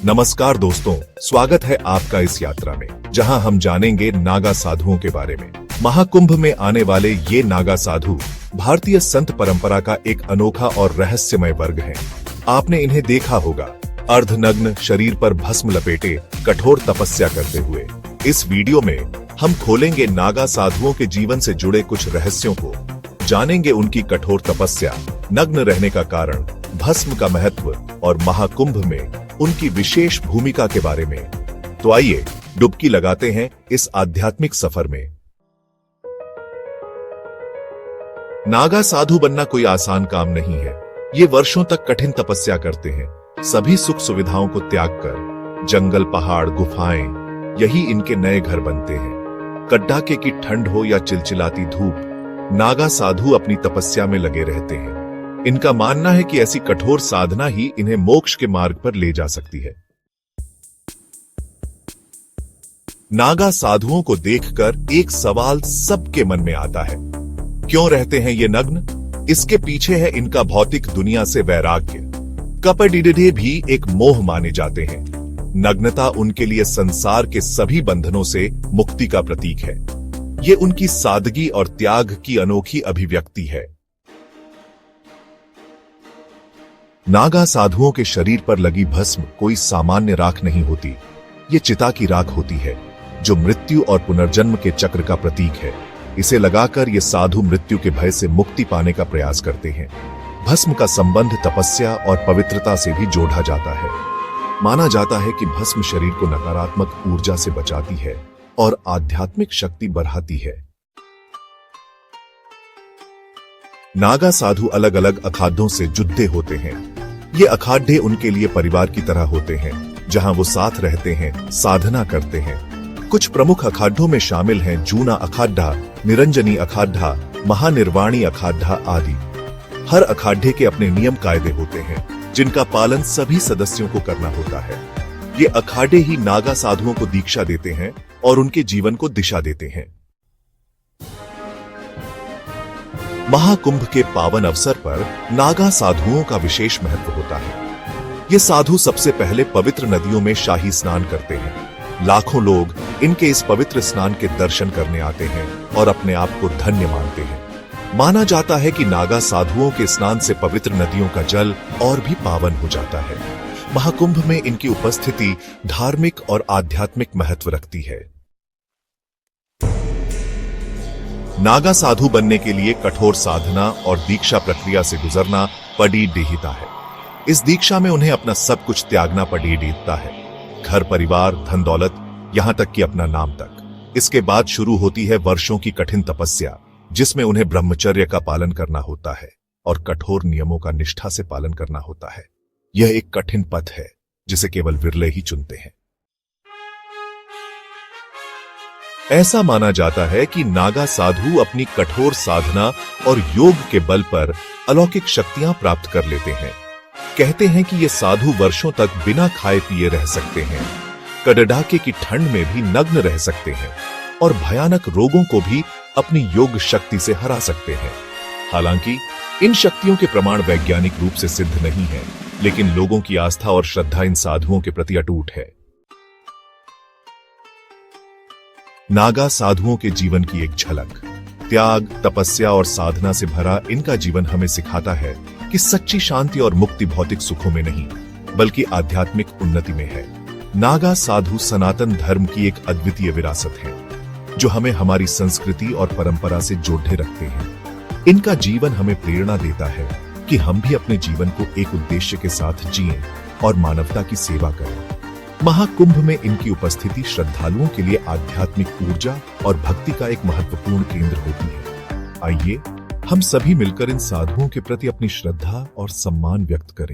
नमस्कार दोस्तों, स्वागत है आपका इस यात्रा में, जहां हम जानेंगे नागा साधुओं के बारे में। महाकुंभ में आने वाले ये नागा साधु भारतीय संत परंपरा का एक अनोखा और रहस्यमय वर्ग है। आपने इन्हें देखा होगा, अर्धनग्न, शरीर पर भस्म लपेटे, कठोर तपस्या करते हुए। इस वीडियो में हम खोलेंगे नागा साधुओं के जीवन से जुड़े कुछ रहस्यों को, जानेंगे उनकी कठोर तपस्या, नग्न रहने का कारण, भस्म का महत्व और महाकुंभ में उनकी विशेष भूमिका के बारे में। तो आइए डुबकी लगाते हैं इस आध्यात्मिक सफर में। नागा साधु बनना कोई आसान काम नहीं है। ये वर्षों तक कठिन तपस्या करते हैं, सभी सुख सुविधाओं को त्याग कर। जंगल, पहाड़, गुफाएं, यही इनके नए घर बनते हैं। कड़ाके की ठंड हो या चिलचिलाती धूप, नागा साधु अपनी तपस्या में लगे रहते हैं। इनका मानना है कि ऐसी कठोर साधना ही इन्हें मोक्ष के मार्ग पर ले जा सकती है। नागा साधुओं को देखकर एक सवाल सबके मन में आता है, क्यों रहते हैं ये नग्न? इसके पीछे है इनका भौतिक दुनिया से वैराग्य। कपड़े भी एक मोह माने जाते हैं। नग्नता उनके लिए संसार के सभी बंधनों से मुक्ति का प्रतीक है। ये उनकी सादगी और त्याग की अनोखी अभिव्यक्ति है। नागा साधुओं के शरीर पर लगी भस्म कोई सामान्य राख नहीं होती। ये चिता की राख होती है, जो मृत्यु और पुनर्जन्म के चक्र का प्रतीक है। इसे लगाकर ये साधु मृत्यु के भय से मुक्ति पाने का प्रयास करते हैं। भस्म का संबंध तपस्या और पवित्रता से भी जोड़ा जाता है। माना जाता है कि भस्म शरीर को नकारात्मक ऊर्जा से बचाती है और आध्यात्मिक शक्ति बढ़ाती है। नागा साधु अलग अलग अखाडों से जुड़े होते हैं। ये अखाडे उनके लिए परिवार की तरह होते हैं, जहां वो साथ रहते हैं, साधना करते हैं। कुछ प्रमुख अखाडों में शामिल हैं जूना अखाड़ा, निरंजनी अखाड़ा, महानिर्वाणी अखाड़ा आदि। हर अखाडे के अपने नियम कायदे होते हैं, जिनका पालन सभी सदस्यों को करना होता है। ये अखाडे ही नागा साधुओं को दीक्षा देते हैं और उनके जीवन को दिशा देते हैं। महाकुंभ के पावन अवसर पर नागा साधुओं का विशेष महत्व होता है। ये साधु सबसे पहले पवित्र नदियों में शाही स्नान करते हैं। लाखों लोग इनके इस पवित्र स्नान के दर्शन करने आते हैं और अपने आप को धन्य मानते हैं। माना जाता है कि नागा साधुओं के स्नान से पवित्र नदियों का जल और भी पावन हो जाता है। महाकुंभ में इनकी उपस्थिति धार्मिक और आध्यात्मिक महत्व रखती है। नागा साधु बनने के लिए कठोर साधना और दीक्षा प्रक्रिया से गुजरना पड़ीडेहिता है। इस दीक्षा में उन्हें अपना सब कुछ त्यागना पड़ीडेहिता है। घर, परिवार, धन दौलत, यहां तक कि अपना नाम तक। इसके बाद शुरू होती है वर्षों की कठिन तपस्या, जिसमें उन्हें ब्रह्मचर्य का पालन करना होता है और कठोर नियमों का निष्ठा से पालन करना होता है। यह एक कठिन पथ है, जिसे केवल विरले ही चुनते हैं। ऐसा माना जाता है कि नागा साधु अपनी कठोर साधना और योग के बल पर अलौकिक शक्तियां प्राप्त कर लेते हैं। कहते हैं कि ये साधु वर्षों तक बिना खाए पिए रह सकते हैं, कड़ाके की ठंड में भी नग्न रह सकते हैं और भयानक रोगों को भी अपनी योग शक्ति से हरा सकते हैं। हालांकि इन शक्तियों के प्रमाण वैज्ञानिक रूप से सिद्ध नहीं है, लेकिन लोगों की आस्था और श्रद्धा इन साधुओं के प्रति अटूट है। नागा साधुओं के जीवन की एक झलक। त्याग, तपस्या और साधना से भरा इनका जीवन हमें सिखाता है कि सच्ची शांति और मुक्ति भौतिक सुखों में नहीं, बल्कि आध्यात्मिक उन्नति में है। नागा साधु सनातन धर्म की एक अद्वितीय विरासत है, जो हमें हमारी संस्कृति और परंपरा से जोड़े रखते हैं। इनका जीवन हमें प्रेरणा देता है कि हम भी अपने जीवन को एक उद्देश्य के साथ जिएं और मानवता की सेवा करें। महाकुंभ में इनकी उपस्थिति श्रद्धालुओं के लिए आध्यात्मिक ऊर्जा और भक्ति का एक महत्वपूर्ण केंद्र होती है। आइए हम सभी मिलकर इन साधुओं के प्रति अपनी श्रद्धा और सम्मान व्यक्त करें।